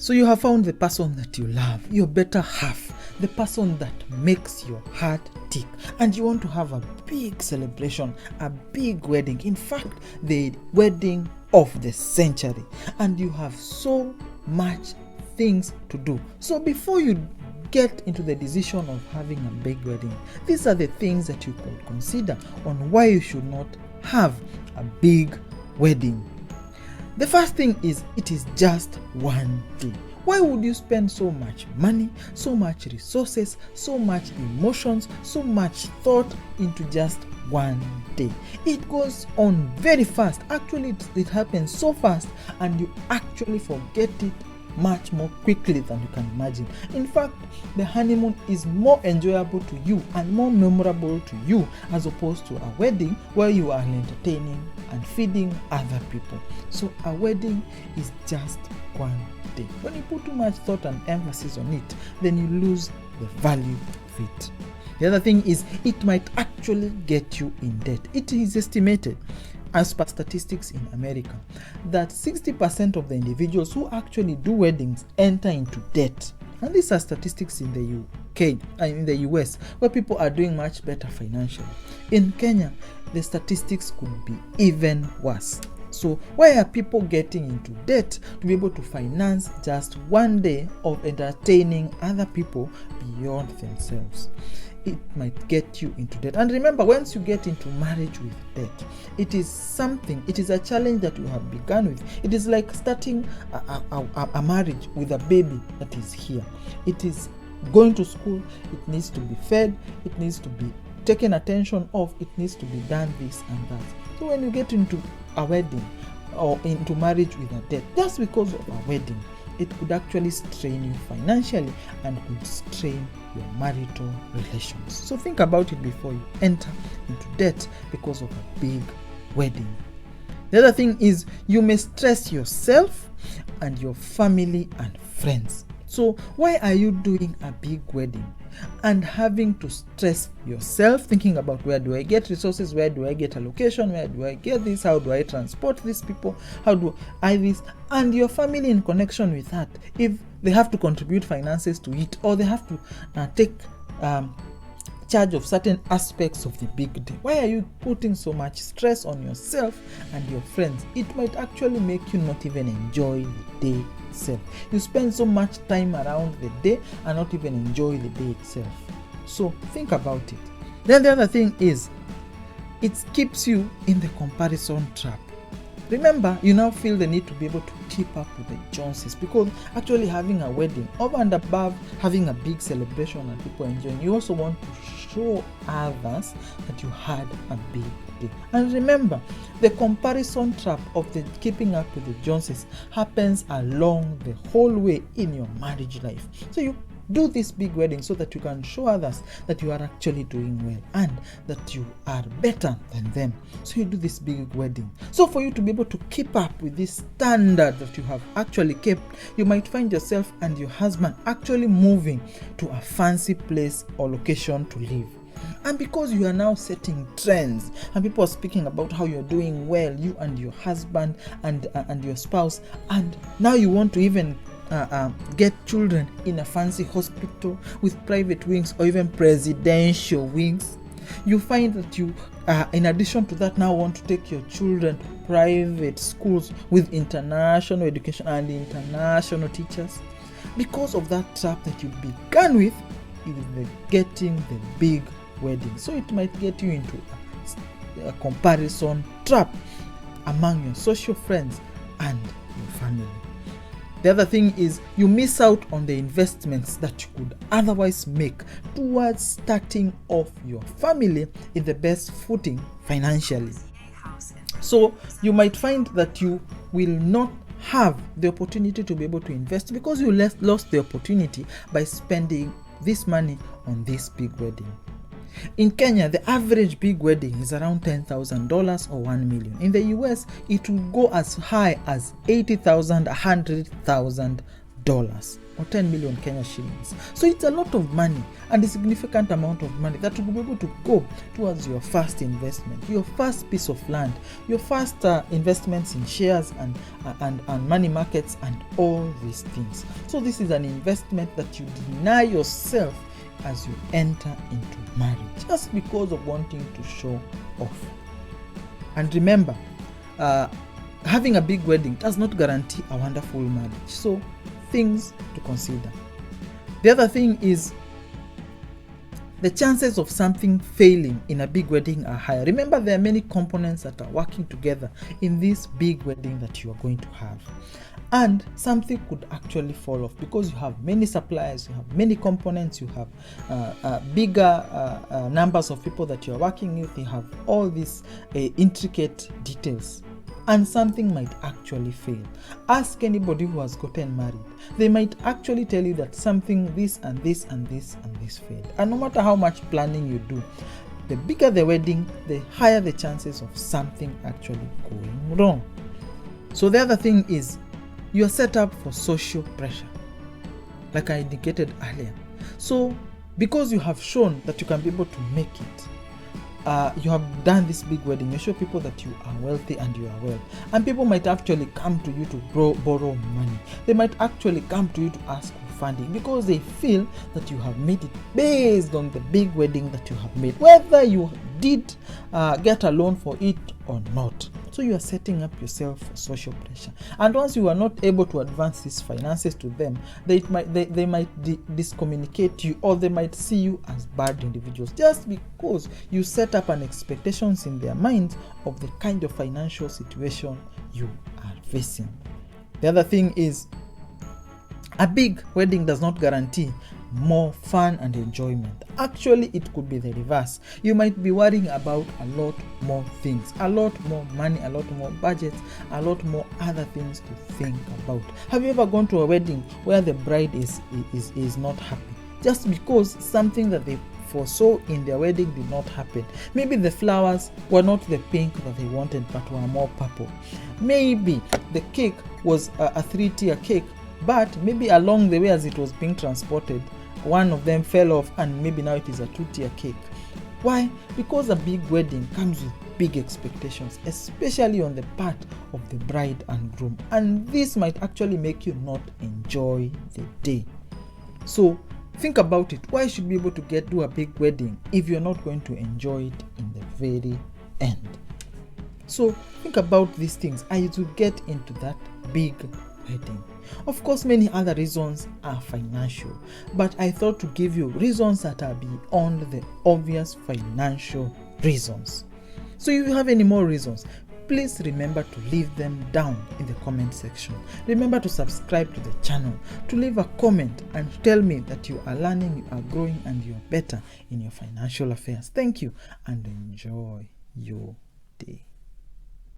So you have found the person that you love, your better half, the person that makes your heart tick, and you want to have a big celebration, a big wedding. In fact, the wedding of the century, and you have so much things to do. So before you get into the decision of having a big wedding, these are the things that you could consider on why you should not have a big wedding. The first thing is, it is just one day. Why would you spend so much money, so much resources, so much emotions, so much thought into just one day? It goes on very fast. Actually, it happens so fast, and you actually forget it much more quickly than you can imagine. In fact, the honeymoon is more enjoyable to you and more memorable to you as opposed to a wedding where you are entertaining and feeding other people. So a wedding is just one day. When you put too much thought and emphasis on it, then you lose the value of it. The other thing is, it might actually get you in debt. It is estimated, as per statistics in America, that 60% of the individuals who actually do weddings enter into debt. And these are statistics in the UK and in the US, where people are doing much better financially. In Kenya, the statistics could be even worse. So why are people getting into debt to be able to finance just one day of entertaining other people beyond themselves? It might get you into debt. And remember, once you get into marriage with debt, it is a challenge that you have begun with. It is like starting a marriage with a baby that is here. It is going to school, it needs to be fed, it needs to be taken attention of, it needs to be done this and that. So when you get into a wedding or into marriage with a debt, just because of a wedding, it could actually strain you financially and could strain your marital relations. So think about it before you enter into debt because of a big wedding. The other thing is, you may stress yourself and your family and friends. So why are you doing a big wedding and having to stress yourself, thinking about where do I get resources, where do I get allocation, where do I get this, how do I transport these people, how do I this, and your family in connection with that, if they have to contribute finances to it, or they have to take charge of certain aspects of the big day. Why are you putting so much stress on yourself and your friends? It might actually make you not even enjoy the day itself. You spend so much time around the day and not even enjoy the day itself. So think about it. Then the other thing is, it keeps you in the comparison trap. Remember, you now feel the need to be able to keep up with the Joneses, because actually having a wedding, over and above having a big celebration and people enjoying, you also want to show others that you had a big day. And remember, the comparison trap of the keeping up with the Joneses happens along the whole way in your marriage life. So you do this big wedding so that you can show others that you are actually doing well and that you are better than them. So you do this big wedding. So for you to be able to keep up with this standard that you have actually kept, you might find yourself and your husband actually moving to a fancy place or location to live. And because you are now setting trends and people are speaking about how you're doing well, you and your husband and your spouse, and now you want to even get children in a fancy hospital with private wings or even presidential wings, you find that you, in addition to that, now want to take your children to private schools with international education and international teachers. Because of that trap that you began with, is the getting the big wedding. So it might get you into a comparison trap among your social friends and your family. The other thing is, you miss out on the investments that you could otherwise make towards starting off your family in the best footing financially. So you might find that you will not have the opportunity to be able to invest because you lost the opportunity by spending this money on this big wedding. In Kenya, the average big wedding is around $10,000 or $1 million. In the US, it will go as high as $80,000, $100,000. or 10 million Kenya shillings. So it's a lot of money and a significant amount of money that will be able to go towards your first investment, your first piece of land, your first investments in shares and money markets and all these things. So this is an investment that you deny yourself as you enter into marriage just because of wanting to show off. And remember, having a big wedding does not guarantee a wonderful marriage. So things to consider. The other thing is the chances of something failing in a big wedding are higher. Remember, there are many components that are working together in this big wedding that you are going to have. And something could actually fall off because you have many suppliers, you have many components, you have bigger numbers of people that you are working with, you have all these intricate details. And something might actually fail. Ask anybody who has gotten married. They might actually tell you that something, this and this and this and this failed. And no matter how much planning you do, the bigger the wedding, the higher the chances of something actually going wrong. So the other thing is you are set up for social pressure, like I indicated earlier. So because you have shown that you can be able to make it, you have done this big wedding, you show people that you are wealthy and you are well, and people might actually come to you to borrow money. They might actually come to you to ask for funding because they feel that you have made it based on the big wedding that you have made, whether you did get a loan for it or not. So you are setting up yourself for social pressure, and once you are not able to advance these finances to them, they might discommunicate you, or they might see you as bad individuals just because you set up an expectations in their minds of the kind of financial situation you are facing. The other thing is a big wedding does not guarantee more fun and enjoyment. Actually, it could be the reverse. You might be worrying about a lot more things, a lot more money, a lot more budgets, a lot more other things to think about. Have you ever gone to a wedding where the bride is not happy just because something that they foresaw in their wedding did not happen? Maybe the flowers were not the pink that they wanted but were more purple. Maybe the cake was a 3-tier cake, but maybe along the way as it was being transported, one of them fell off and maybe now it is a 2-tier cake. Why? Because a big wedding comes with big expectations, especially on the part of the bride and groom, and this might actually make you not enjoy the day. So think about it. Why should you be able to do a big wedding if you're not going to enjoy it in the very end? So think about these things as you get into that big wedding. Of course, many other reasons are financial, but I thought to give you reasons that are beyond the obvious financial reasons. So if you have any more reasons, please remember to leave them down in the comment section. Remember to subscribe to the channel, to leave a comment and tell me that you are learning, you are growing, and you are better in your financial affairs. Thank you and enjoy your day.